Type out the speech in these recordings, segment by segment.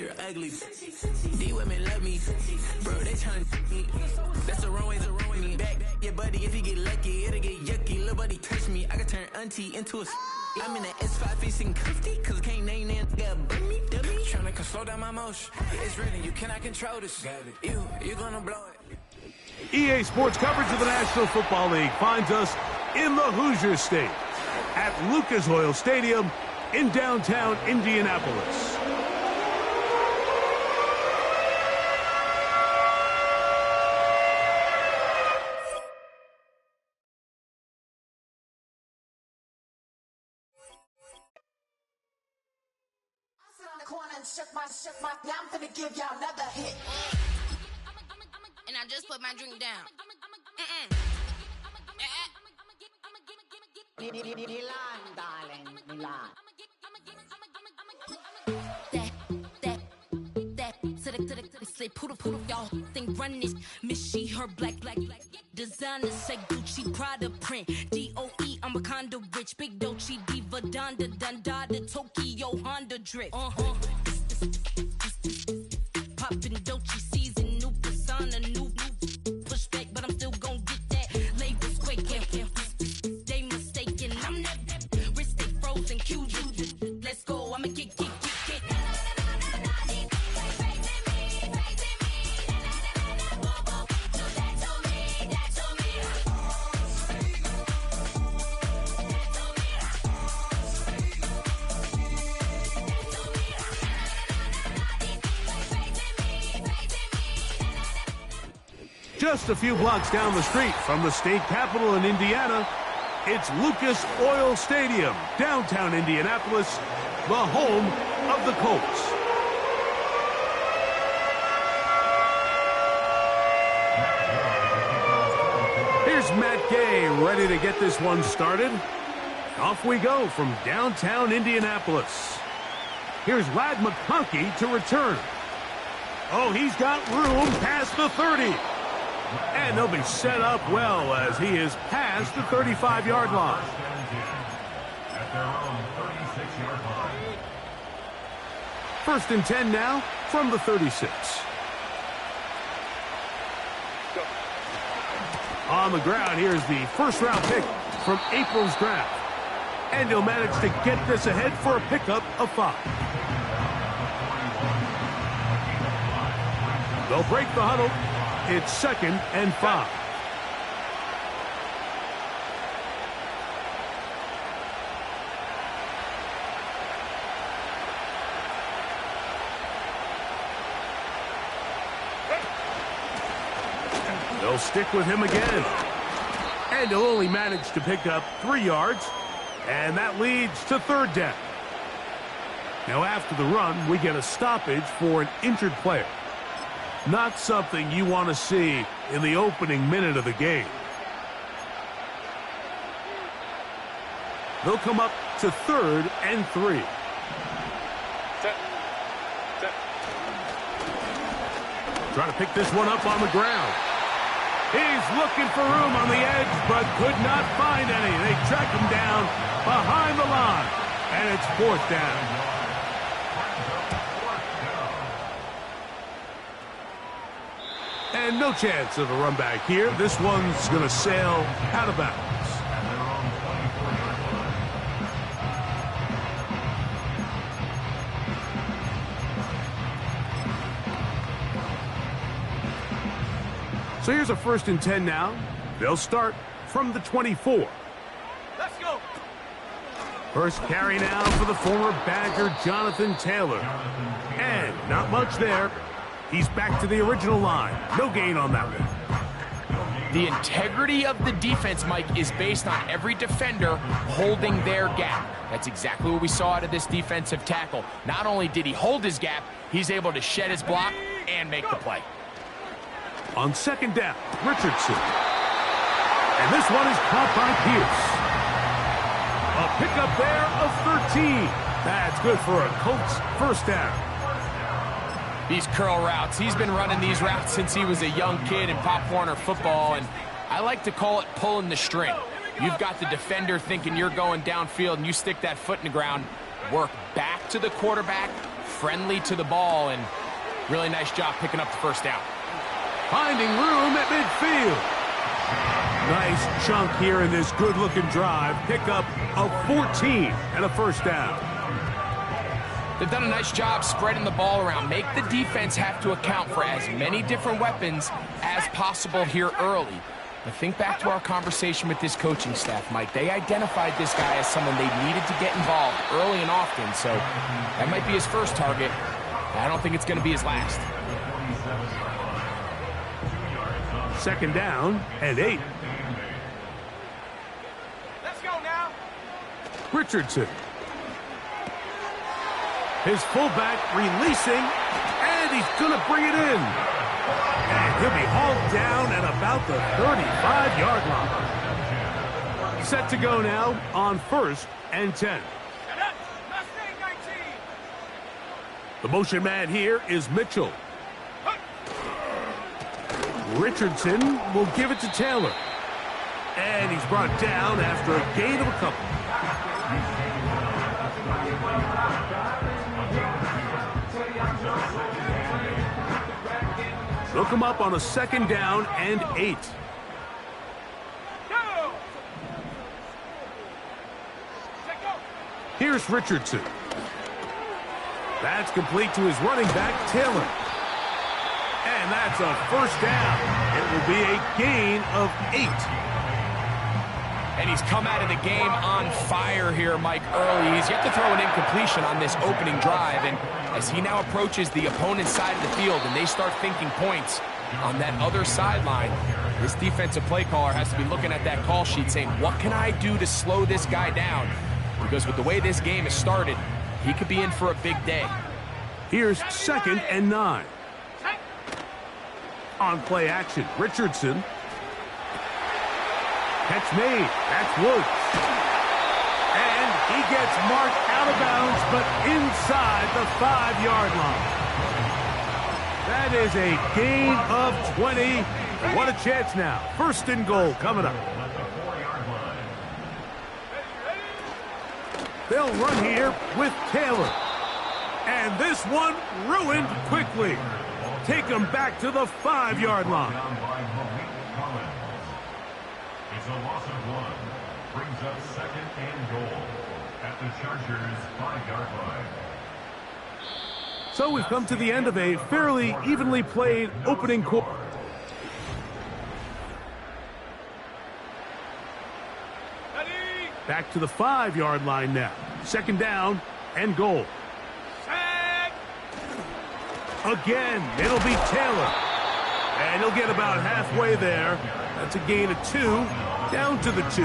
you're ugly. These women love me, bro, they trying to me. That's the wrong way, back your buddy, if you get lucky, it'll get yucky. Little buddy touch me, I can turn auntie into a I'm in the S5 facing comfy, cause I can't name that dummy. Tryna slow down my motion. It's really, you cannot control this. You gonna blow it. EA Sports coverage of the National Football League finds us in the Hoosier State at Lucas Oil Stadium in downtown Indianapolis. Now I'm gonna give y'all another hit. And I just put my drink down. Milan, darling, Milan. To the say poodle, y'all think run this. Miss she, her black. Designers say Gucci, Prada print. DOE, I'm a condo rich. Big Dolce, Diva, Donda, the Tokyo, Honda drip. Poppin' Dolce season, new persona, new pushback, but I'm still gon' get that. Labels quaking, they mistaken. I'm that wrist stay frozen, Cuban. Let's go, I'ma get. Just a few blocks down the street from the state capitol in Indiana, it's Lucas Oil Stadium, downtown Indianapolis, the home of the Colts. Here's Matt Gay ready to get this one started. Off we go from downtown Indianapolis. Here's Lad McConkey to return. Oh, he's got room past the 30. And they'll be set up well as he is past the 35-yard line. At their own 36-yard line. First and 10 now from the 36. On the ground, here's the first-round pick from April's draft. And he'll manage to get this ahead for a pickup of 5. They'll break the huddle. It's 2nd and 5. They'll stick with him again. And he'll only manage to pick up 3 yards. And that leads to 3rd down. Now after the run, we get a stoppage for an injured player. Not something you want to see in the opening minute of the game. They'll come up to 3rd and 3. Try to pick this one up on the ground. He's looking for room on the edge, but could not find any. They track him down behind the line, and it's 4th down. And no chance of a run back here. This one's going to sail out of bounds. So here's a 1st and 10 now. They'll start from the 24. Let's go. First carry now for the former Badger, Jonathan Taylor. And not much there. He's back to the original line. No gain on that one. The integrity of the defense, Mike, is based on every defender holding their gap. That's exactly what we saw out of this defensive tackle. Not only did he hold his gap, he's able to shed his block and make the play. On 2nd down, Richardson. And this one is caught by Pierce. A pickup there of 13. That's good for a Colts 1st down. These curl routes, he's been running these routes since he was a young kid in Pop Warner football, and I like to call it pulling the string. You've got the defender thinking you're going downfield, and you stick that foot in the ground, work back to the quarterback, friendly to the ball, and really nice job picking up the first down. Finding room at midfield. Nice chunk here in this good-looking drive. Pickup of 14 and a first down. They've done a nice job spreading the ball around. Make the defense have to account for as many different weapons as possible here early. But think back to our conversation with this coaching staff, Mike. They identified this guy as someone they needed to get involved early and often, so that might be his first target. I don't think it's going to be his last. Second down and 8. Let's go now. Richardson. His fullback releasing, and he's going to bring it in. And he'll be hauled down at about the 35-yard line. Set to go now on 1st and 10. The motion man here is Mitchell. Richardson will give it to Taylor. And he's brought down after a gain of a couple. Look him up on a 2nd down and 8. Here's Richardson. That's complete to his running back, Taylor. And that's a first down. It will be a gain of 8. And he's come out of the game on fire here, Mike, early. He's yet to throw an incompletion on this opening drive. And as he now approaches the opponent's side of the field and they start thinking points on that other sideline, this defensive play caller has to be looking at that call sheet saying, what can I do to slow this guy down? Because with the way this game has started, he could be in for a big day. Here's 2nd and 9. On play action, Richardson. Catch made. That's Woods. And he gets marked out of bounds, but inside the 5-yard line. That is a gain of 20. What a chance now. 1st and goal coming up. They'll run here with Taylor. And this one ruined quickly. Take him back to the 5-yard line. It's a loss of 1. Brings up 2nd and goal at the Chargers' 5-yard line. So we've come to the end of a fairly evenly played opening quarter. Back to the 5-yard line now. 2nd down and goal. Again, it'll be Taylor. And he'll get about halfway there. That's a gain of 2, down to the 2.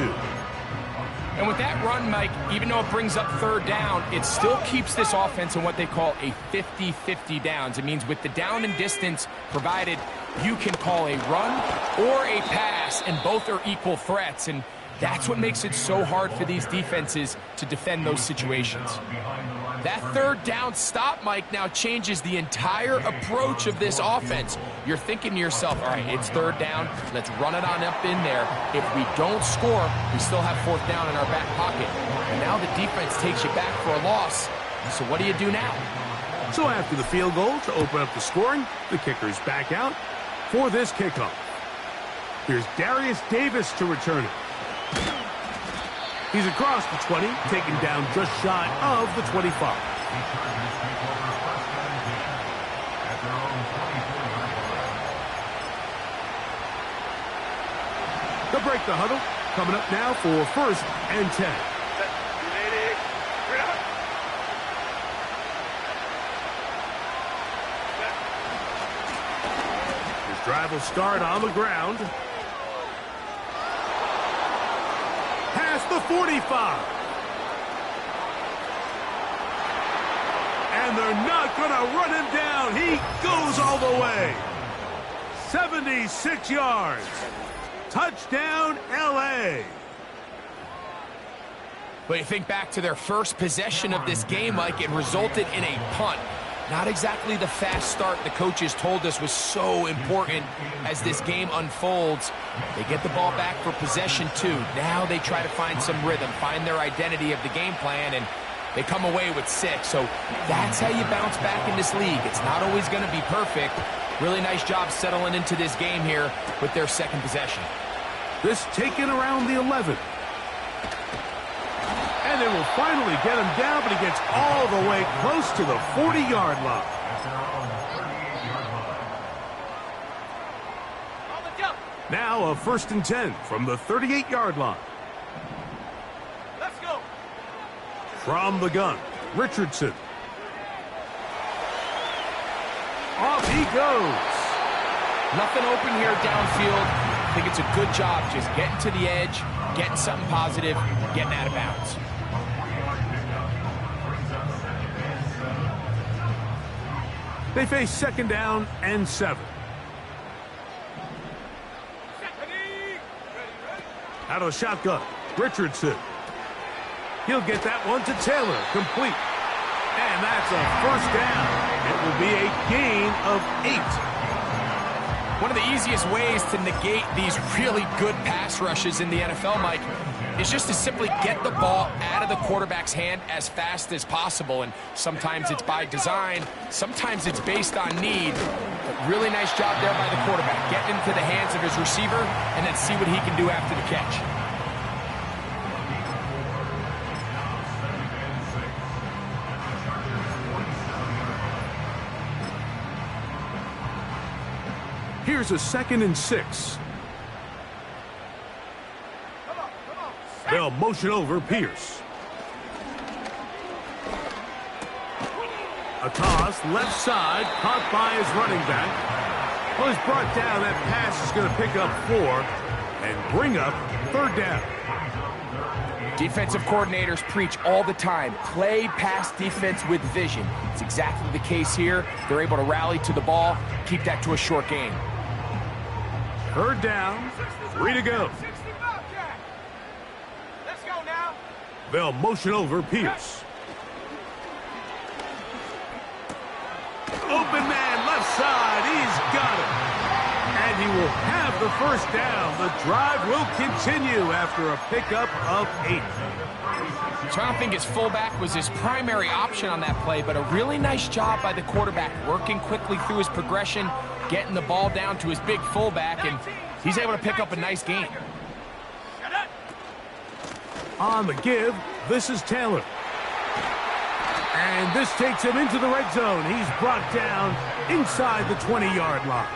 And with that run, Mike, even though it brings up 3rd down, it still keeps this offense in what they call a 50-50 downs. It means with the down and distance provided, you can call a run or a pass, and both are equal threats. And that's what makes it so hard for these defenses to defend those situations. That 3rd down stop, Mike, now changes the entire approach of this offense. You're thinking to yourself, all right, it's 3rd down. Let's run it on up in there. If we don't score, we still have 4th down in our back pocket. And now the defense takes you back for a loss. So what do you do now? So after the field goal to open up the scoring, the kicker's back out for this kickoff. Here's Darius Davis to return it. He's across the 20, taken down just shy of the 25. They'll break the huddle. Coming up now for 1st and 10. His drive will start on the ground. Past the 45. And they're not going to run him down. He goes all the way. 76 yards. Touchdown, L.A. But you think back to their first possession of this game, Mike, it resulted in a punt. Not exactly the fast start the coaches told us was so important as this game unfolds. They get the ball back for possession 2. Now they try to find some rhythm, find their identity of the game plan, and They come away with 6, so that's how you bounce back in this league. It's not always going to be perfect. Really nice job settling into this game here with their second possession. This taken around the 11. And they will finally get him down, but he gets all the way close to the 40-yard line. Now a 1st and 10 from the 38-yard line. Let's go. From the gun, Richardson. Off he goes. Nothing open here downfield. I think it's a good job just getting to the edge, getting something positive, getting out of bounds. They face 2nd down and 7. Out of the shotgun, Richardson. He'll get that one to Taylor, complete. And that's a 1st down. It will be a gain of 8. One of the easiest ways to negate these really good pass rushes in the NFL, Mike, is just to simply get the ball out of the quarterback's hand as fast as possible. And sometimes it's by design, sometimes it's based on need. But really nice job there by the quarterback, getting into the hands of his receiver and then see what he can do after the catch. Here's a 2nd and 6. They'll motion over Pierce. A toss, left side, caught by his running back. Well, he's brought down. That pass is going to pick up 4 and bring up 3rd down. Defensive coordinators preach all the time, play pass defense with vision. It's exactly the case here. They're able to rally to the ball, keep that to a short gain. 3rd down, 3 to go. Let's go now. They'll motion over Pierce. Open man, left side, he's got it. And he will have the 1st down. The drive will continue after a pickup of 8. So I don't think his fullback was his primary option on that play, but a really nice job by the quarterback, working quickly through his progression, getting the ball down to his big fullback, and he's able to pick up a nice gain. On the give, this is Taylor. And this takes him into the red zone. He's brought down inside the 20-yard line.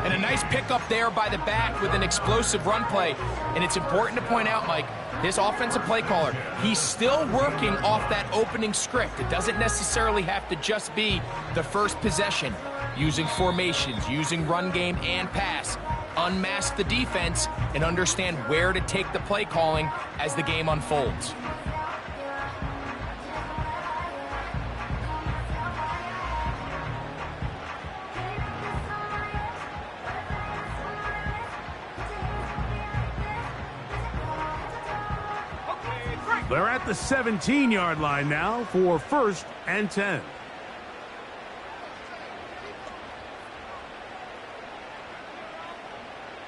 And a nice pickup there by the back with an explosive run play. And it's important to point out, Mike, this offensive play caller, he's still working off that opening script. It doesn't necessarily have to just be the first possession. Using formations, using run game and pass. Unmask the defense and understand where to take the play calling as the game unfolds. They're at the 17-yard line now for 1st and 10.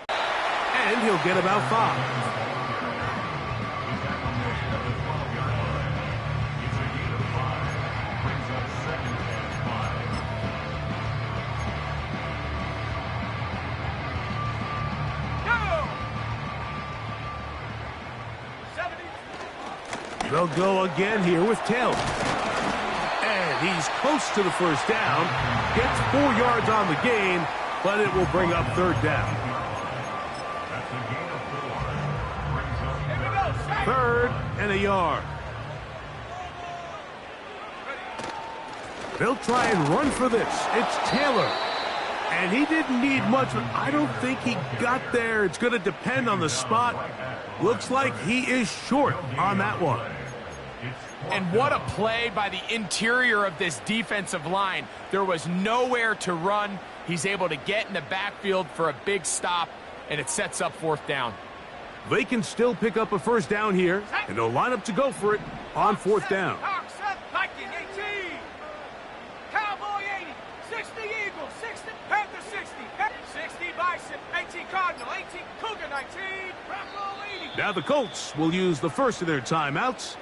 And he'll get about 5. They'll go again here with Taylor. And he's close to the 1st down. Gets 4 yards on the game, but it will bring up 3rd down. 3rd and a yard. They'll try and run for this. It's Taylor. And he didn't need much, but I don't think he got there. It's going to depend on the spot. Looks like he is short on that one. And what a play by the interior of this defensive line. There was nowhere to run. He's able to get in the backfield for a big stop, and it sets up 4th down. They can still pick up a 1st down here, and they'll line up to go for it on 4th down. Viking 18. Cowboy 80. 60 Eagles. 60 Panther 60. 60 Bison. 18 Cardinal. 18 Cougar 19. Bravo 80. Now the Colts will use the first of their timeouts.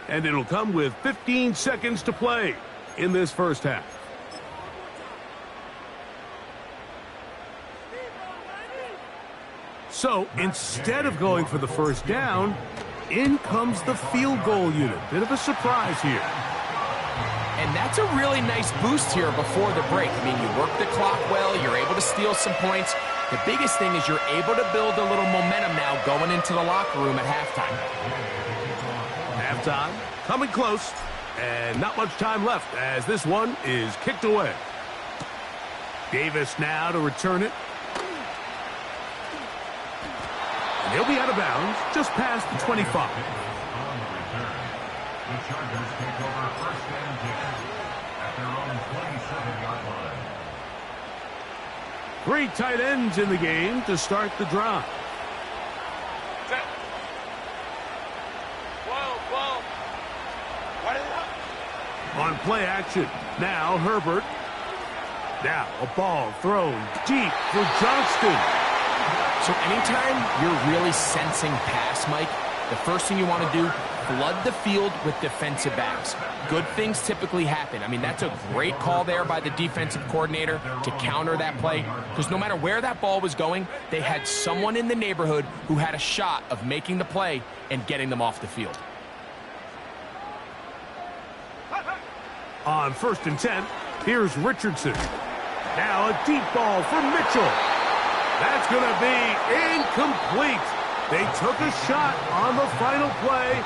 And it'll come with 15 seconds to play in this first half. So instead of going for the first down, in comes the field goal unit. Bit of a surprise here. And that's a really nice boost here before the break. I mean, you work the clock well, you're able to steal some points. The biggest thing is you're able to build a little momentum now going into the locker room at halftime. Halftime, coming close, and not much time left as this one is kicked away. Davis now to return it. And he'll be out of bounds just past the 25. On the return, the Chargers take over first and 10 at their own 27-yard line. 3 tight ends in the game to start the drive. On play action, now Herbert. Now a ball thrown deep for Johnston. So anytime you're really sensing pass, Mike, the first thing you want to do, flood the field with defensive backs. Good things typically happen. I mean, that's a great call there by the defensive coordinator to counter that play, because no matter where that ball was going, they had someone in the neighborhood who had a shot of making the play and getting them off the field. On 1st and 10, here's Richardson. Now a deep ball for Mitchell. That's going to be incomplete. They took a shot on the final play.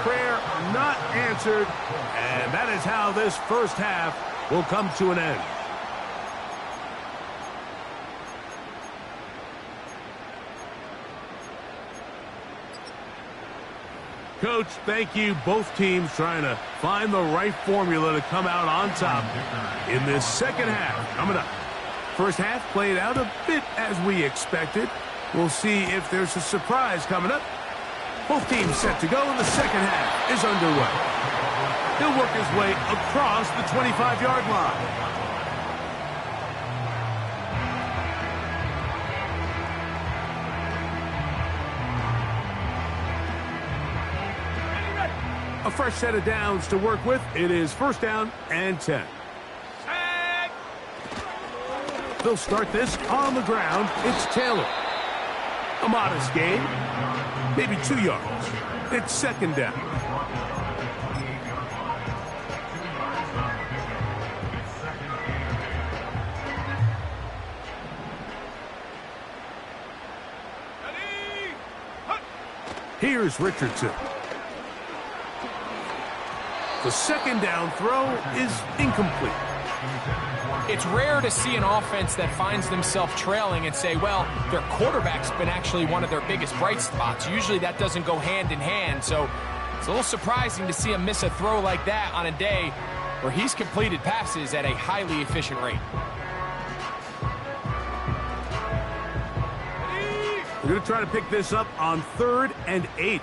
Prayer not answered. And that is how this first half will come to an end. Coach, thank you. Both teams trying to find the right formula to come out on top in this second half. Coming up. First half played out a bit as we expected. We'll see if there's a surprise coming up. Both teams set to go, and the second half is underway. He'll work his way across the 25-yard line. A fresh set of downs to work with. It is 1st down and 10. They'll start this on the ground. It's Taylor. A modest gain, maybe 2 yards. It's 2nd down. Here's Richardson. The 2nd down throw is incomplete. It's rare to see an offense that finds themselves trailing and say, well, their quarterback's been actually one of their biggest bright spots. Usually that doesn't go hand in hand, so it's a little surprising to see him miss a throw like that on a day where he's completed passes at a highly efficient rate. We're going to try to pick this up on 3rd and 8.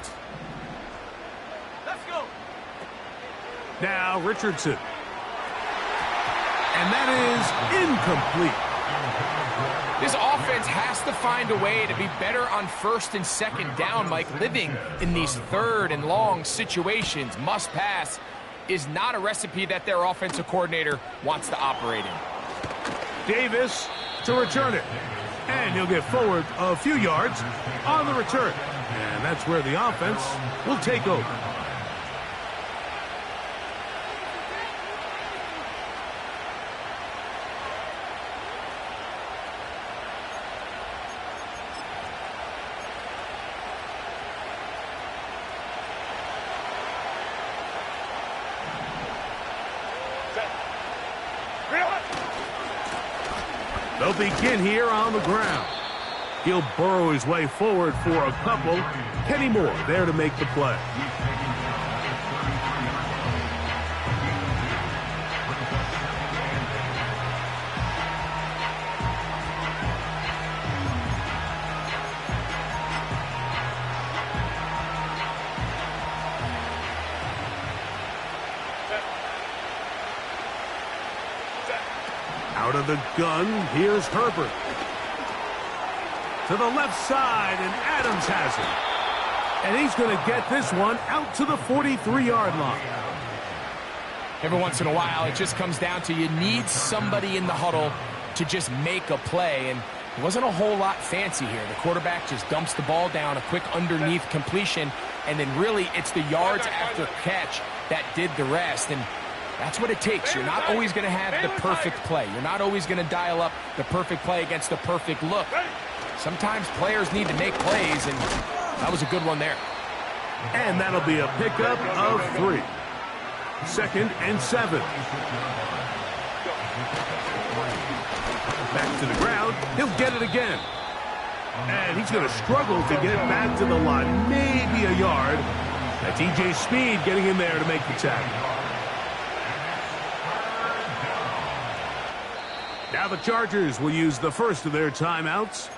Let's go. Now Richardson. And that is incomplete. This offense has to find a way to be better on 1st and 2nd down, Mike. Living in these 3rd and long situations, must pass, is not a recipe that their offensive coordinator wants to operate in. Davis to return it. And he'll get forward a few yards on the return. And that's where the offense will take over. They'll begin here on the ground. He'll burrow his way forward for a couple. Kenny Moore there to make the play. Out of the gun, here's Herbert. To the left side, and Adams has it. And he's going to get this one out to the 43-yard line. Every once in a while, it just comes down to you need somebody in the huddle to just make a play. And it wasn't a whole lot fancy here. The quarterback just dumps the ball down, a quick underneath completion, and then really it's the yards after catch that did the rest. And that's what it takes. You're not always going to have the perfect play. You're not always going to dial up the perfect play against the perfect look. Sometimes players need to make plays, and that was a good one there. And that'll be a pickup of 3. 2nd and 7. Back to the ground. He'll get it again. And he's going to struggle to get back to the line. Maybe a yard. That's E.J. Speed getting in there to make the tackle. Now the Chargers will use the first of their timeouts.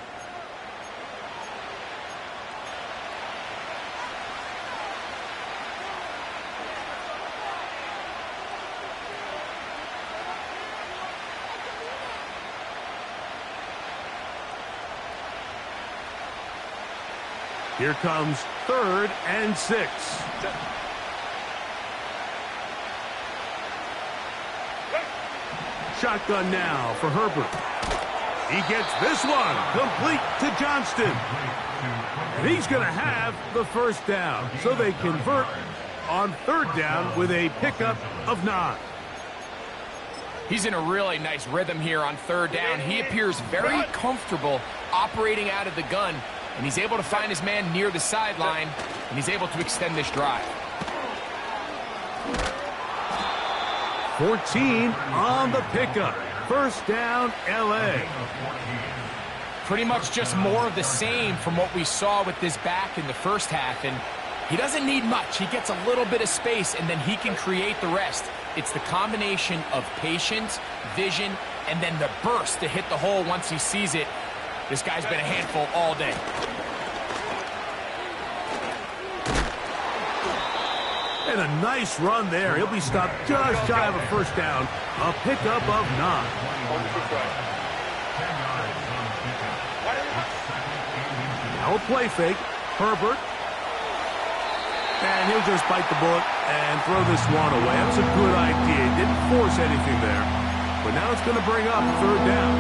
Here comes 3rd and 6. Shotgun now for Herbert. He gets this one complete to Johnston. And he's going to have the first down. So they convert on 3rd down with a pickup of 9. He's in a really nice rhythm here on 3rd down. He appears very comfortable operating out of the gun, and he's able to find his man near the sideline, and he's able to extend this drive. 14 on the pickup. First down, L.A. Pretty much just more of the same from what we saw with this back in the first half, and he doesn't need much. He gets a little bit of space, and then he can create the rest. It's the combination of patience, vision, and then the burst to hit the hole once he sees it. This guy's been a handful all day. And a nice run there. He'll be stopped just shy of a first down. A pickup of 9. Now a play fake. Herbert. And he'll just bite the bullet and throw this one away. That's a good idea. He didn't force anything there. But now it's going to bring up 3rd down.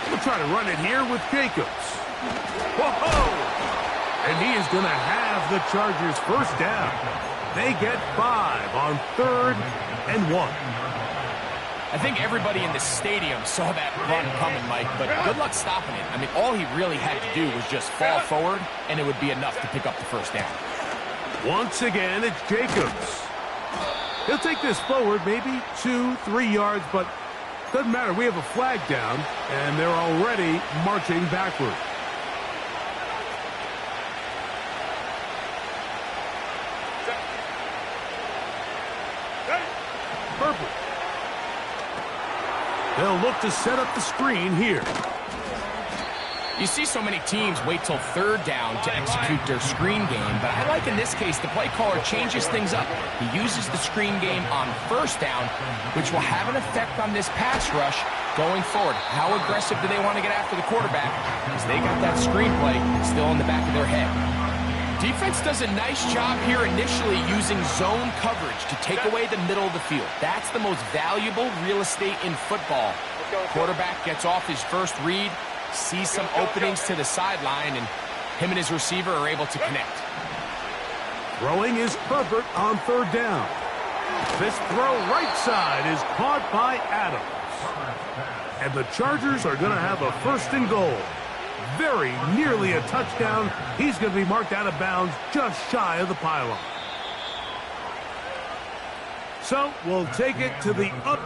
We'll try to run it here with Jacobs. Whoa! And he is going to have the Chargers first down. They get 5 on 3rd and 1. I think everybody in the stadium saw that run coming, Mike, but good luck stopping it. I mean, all he really had to do was just fall forward, and it would be enough to pick up the first down. Once again, it's Jacobs. He'll take this forward, maybe 2-3 yards, but doesn't matter. We have a flag down, and they're already marching backward. Herbert. They'll look to set up the screen here. You see so many teams wait till 3rd down to execute their screen game, but I like in this case the play caller changes things up. He uses the screen game on 1st down, which will have an effect on this pass rush going forward. How aggressive do they want to get after the quarterback? Because they got that screenplay still in the back of their head. Defense does a nice job here initially using zone coverage to take away the middle of the field. That's the most valuable real estate in football. Quarterback gets off his first read, sees some openings to the sideline, and him and his receiver are able to connect. Throwing is Herbert on 3rd down. This throw right side is caught by Adams. And the Chargers are going to have a 1st and goal. Very nearly a touchdown. He's going to be marked out of bounds just shy of the pylon. So we'll take it to the up.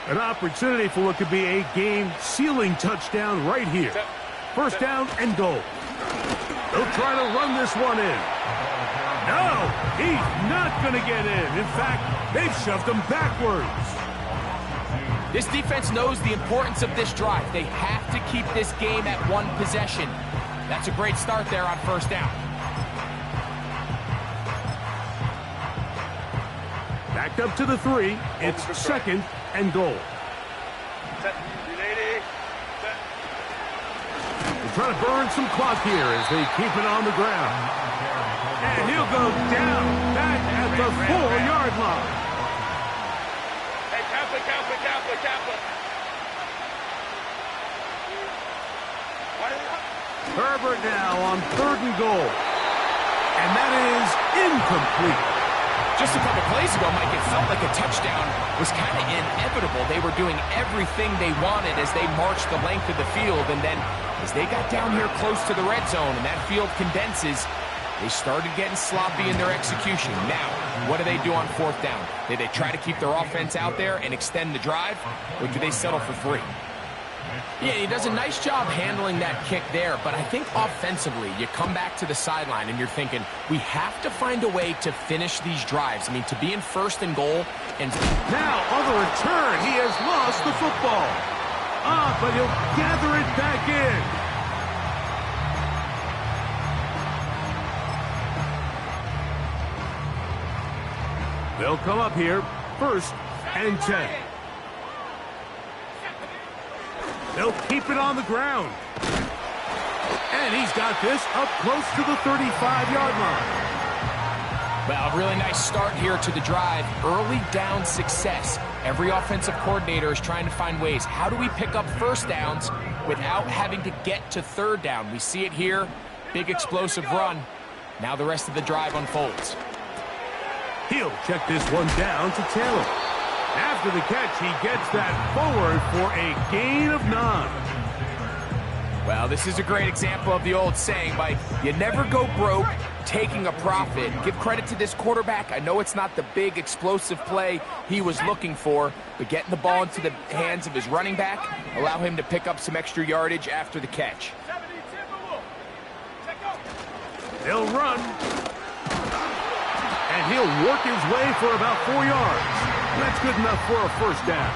An opportunity for what could be a game-sealing touchdown right here. 1st down and goal. They'll try to run this one in. No, he's not going to get in. In fact, they've shoved him backwards. This defense knows the importance of this drive. They have to keep this game at 1 possession. That's a great start there on 1st down. Backed up to the 3. It's 2nd and goal. They're trying to burn some clock here as they keep it on the ground. And he'll go down back at the 4-yard line. Hey, Kappa. Herbert now on 3rd and goal. And that is incomplete. Just a couple plays ago, Mike, it felt like a touchdown was kind of inevitable. They were doing everything they wanted as they marched the length of the field. And then as they got down here close to the red zone and that field condenses, they started getting sloppy in their execution. Now, what do they do on 4th down? Do they try to keep their offense out there and extend the drive, or do they settle for 3? Yeah, he does a nice job handling that kick there, but I think offensively, you come back to the sideline and you're thinking, we have to find a way to finish these drives. I mean, to be in 1st and goal and... Now, on the return, he has lost the football. But he'll gather it back in. They'll come up here, 1st and 10. They'll keep it on the ground. And he's got this up close to the 35-yard line. Well, a really nice start here to the drive. Early down success. Every offensive coordinator is trying to find ways. How do we pick up 1st downs without having to get to 3rd down? We see it here. Big explosive run. Now the rest of the drive unfolds. He'll check this one down to Taylor. After the catch, he gets that forward for a gain of 9. Well, this is a great example of the old saying, Mike. You never go broke taking a profit. Give credit to this quarterback. I know it's not the big explosive play he was looking for, but getting the ball into the hands of his running back, allow him to pick up some extra yardage after the catch. They'll run. And he'll work his way for about 4 yards. That's good enough for a 1st down.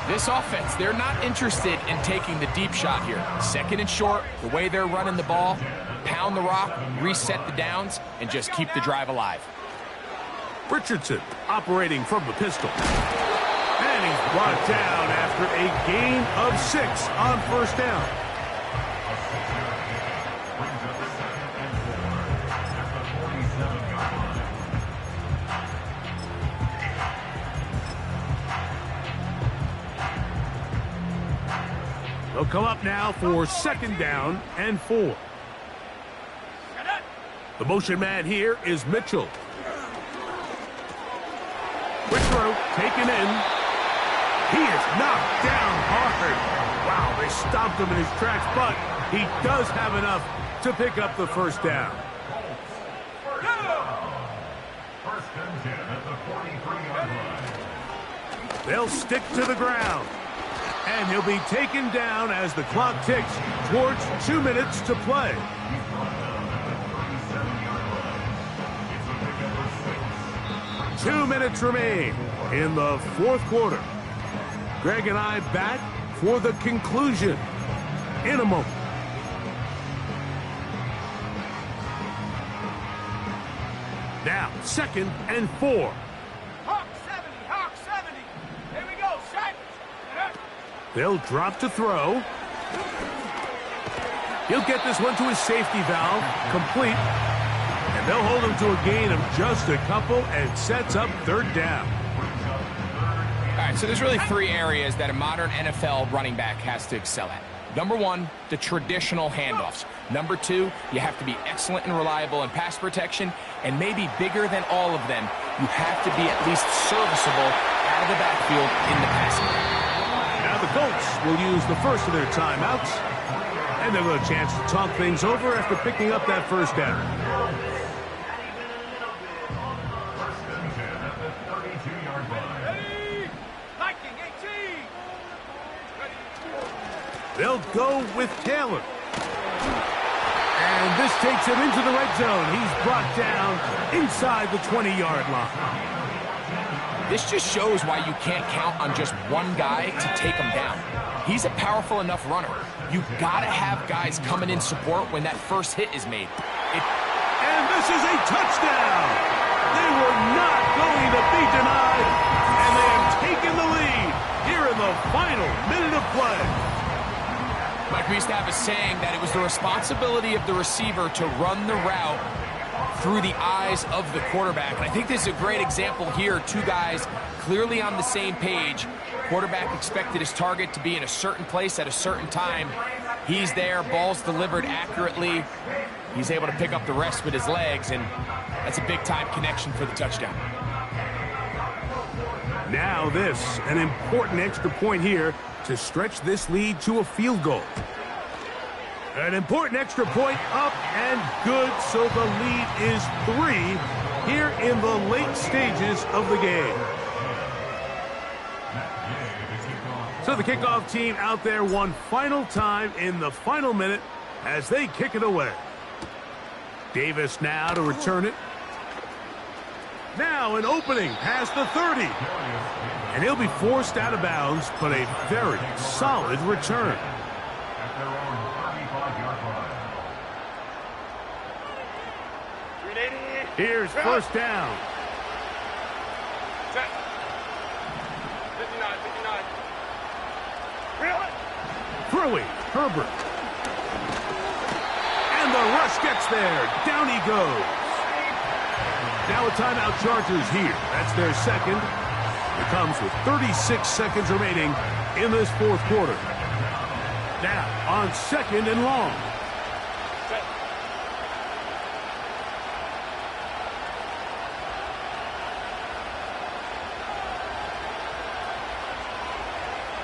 This offense, they're not interested in taking the deep shot here. 2nd and short, the way they're running the ball, pound the rock, reset the downs, and just keep the drive alive. Richardson operating from the pistol. And he's brought down after a gain of 6 on 1st down. They'll come up now for 2nd down and 4. The motion man here is Mitchell. Quick throw, taken in. He is knocked down hard. Wow, they stopped him in his tracks, but he does have enough to pick up the 1st down. 1st and 10 at the 43-yard line. They'll stick to the ground. And he'll be taken down as the clock ticks towards 2 minutes to play. 2 minutes remain in the 4th quarter. Greg and I back for the conclusion in a moment. Now, 2nd and 4. Hawk 70. Here we go, set. They'll drop to throw. He'll get this one to his safety valve, complete. And they'll hold him to a gain of just a couple and sets up 3rd down. All right, so there's really 3 areas that a modern NFL running back has to excel at. Number 1, the traditional handoffs. Number 2, you have to be excellent and reliable in pass protection. And maybe bigger than all of them, you have to be at least serviceable out of the backfield in the passing game. Now the Colts will use the first of their timeouts. And they'll have a chance to talk things over after picking up that 1st down. 1st and 10 at the 32-yard line. Ready? Liking 18. They'll go with Taylor. And this takes him into the red zone. He's brought down inside the 20-yard line. This just shows why you can't count on just one guy to take him down. He's a powerful enough runner. You've got to have guys coming in support when that first hit is made. And this is a touchdown. They were not going to be denied, and they have taken the lead here in the final minute of play. Mike, we used to have a saying that it was the responsibility of the receiver to run the route through the eyes of the quarterback. And I think this is a great example here. Two guys clearly on the same page. Quarterback expected his target to be in a certain place at a certain time. He's there, ball's delivered accurately. He's able to pick up the rest with his legs, and that's a big-time connection for the touchdown. Now this, an important extra point here to stretch this lead to a field goal. An important extra point up and good, so the lead is 3 here in the late stages of the game. So the kickoff team out there one final time in the final minute as they kick it away. Davis now to return it. Now an opening past the 30. And he'll be forced out of bounds, but a very solid return. At their own 35-yard line. Here's first down. Set. 59, 59. Really? Throwing, Herbert. And the rush gets there. Down he goes. Now a timeout Chargers here. That's their second. It comes with 36 seconds remaining in this fourth quarter. Now on second and long. Set.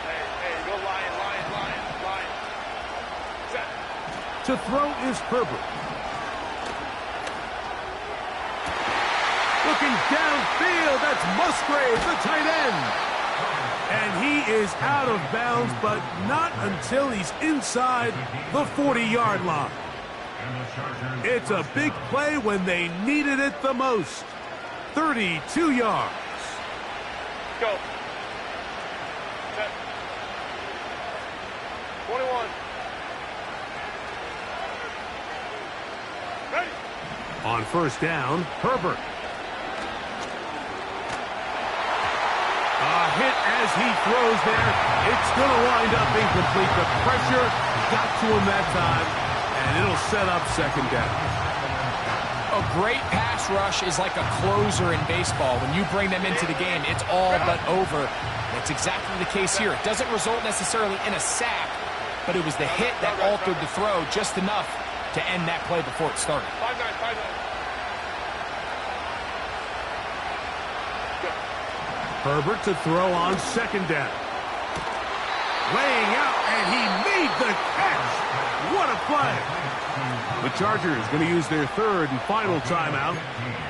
Hey, go Lion. Set. To throw is Herbert. Looking downfield, that's Musgrave, the tight end. And he is out of bounds, but not until he's inside the 40-yard line. It's a big play when they needed it the most. 32 yards. Go. Set. 21. Ready. On first down, Herbert. A hit as he throws there. It's going to wind up incomplete. The pressure got to him that time, and it'll set up second down. A great pass rush is like a closer in baseball. When you bring them into the game, it's all but over. That's exactly the case here. It doesn't result necessarily in a sack, but it was the hit that altered the throw just enough to end that play before it started. 5-9. Herbert to throw on second down. Laying out, and he made the catch. What a play. The Chargers going to use their third and final timeout,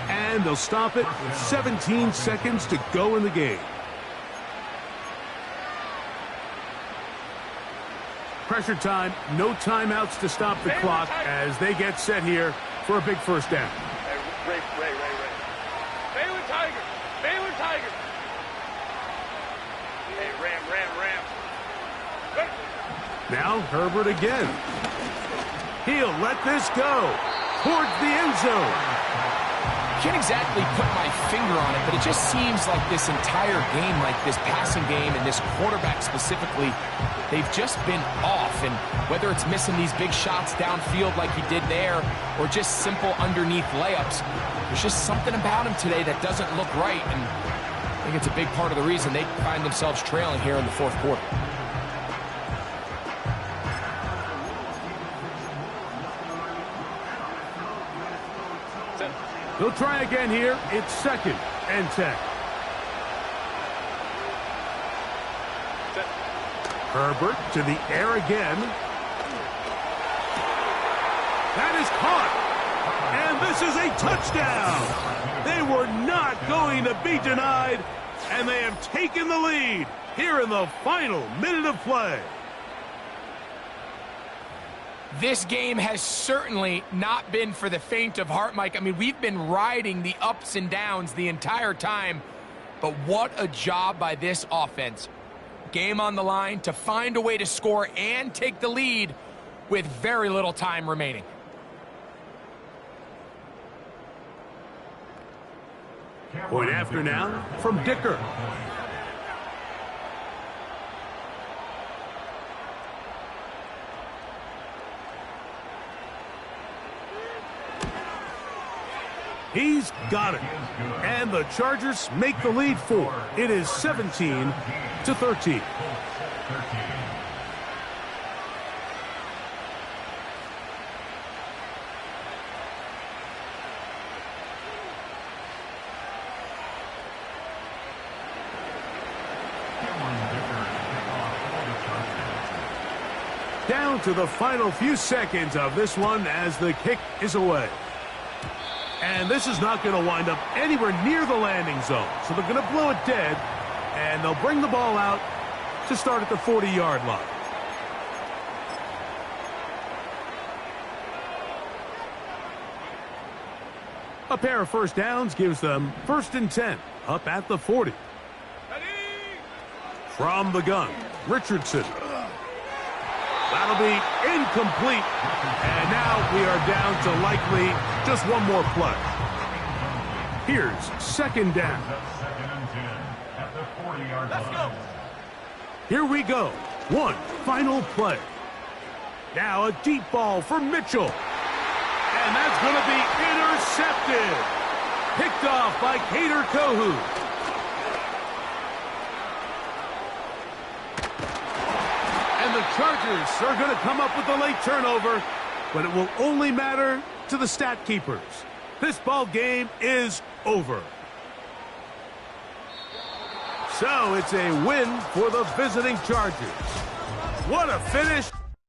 and they'll stop it with 17 seconds to go in the game. Pressure time, no timeouts to stop the clock as they get set here for a big first down. Ray. Baylor Tiger. Hey, Ram. Ready. Now Herbert again. He'll let this go towards the end zone. Can't exactly put my finger on it, but it just seems like this entire game, like this passing game and this quarterback specifically, they've just been off. And whether it's missing these big shots downfield like he did there or just simple underneath layups, there's just something about him today that doesn't look right. And I think it's a big part of the reason they find themselves trailing here in the fourth quarter. They'll try again here. It's second and 10. Herbert to the air again. That is caught. And this is a touchdown. They were not going to be denied, and they have taken the lead here in the final minute of play. This game has certainly not been for the faint of heart, Mike. I mean, we've been riding the ups and downs the entire time, but what a job by this offense. Game on the line to find a way to score and take the lead with very little time remaining. Point after now from Dicker. He's got it. And the Chargers make the lead 4. It is 17-13. Down to the final few seconds of this one as the kick is away. And this is not going to wind up anywhere near the landing zone. So they're going to blow it dead, and they'll bring the ball out to start at the 40-yard line. A pair of first downs gives them 1st and 10 up at the 40. From the gun, Richardson. That'll be incomplete. And now we are down to likely just one more play. Here's 2nd down. Let's go. Here we go. One final play. Now a deep ball for Mitchell. And that's going to be intercepted. Picked off by Kader Kohu. And the Chargers are going to come up with a late turnover, but it will only matter to the stat keepers. This ball game is over. So it's a win for the visiting Chargers. What a finish.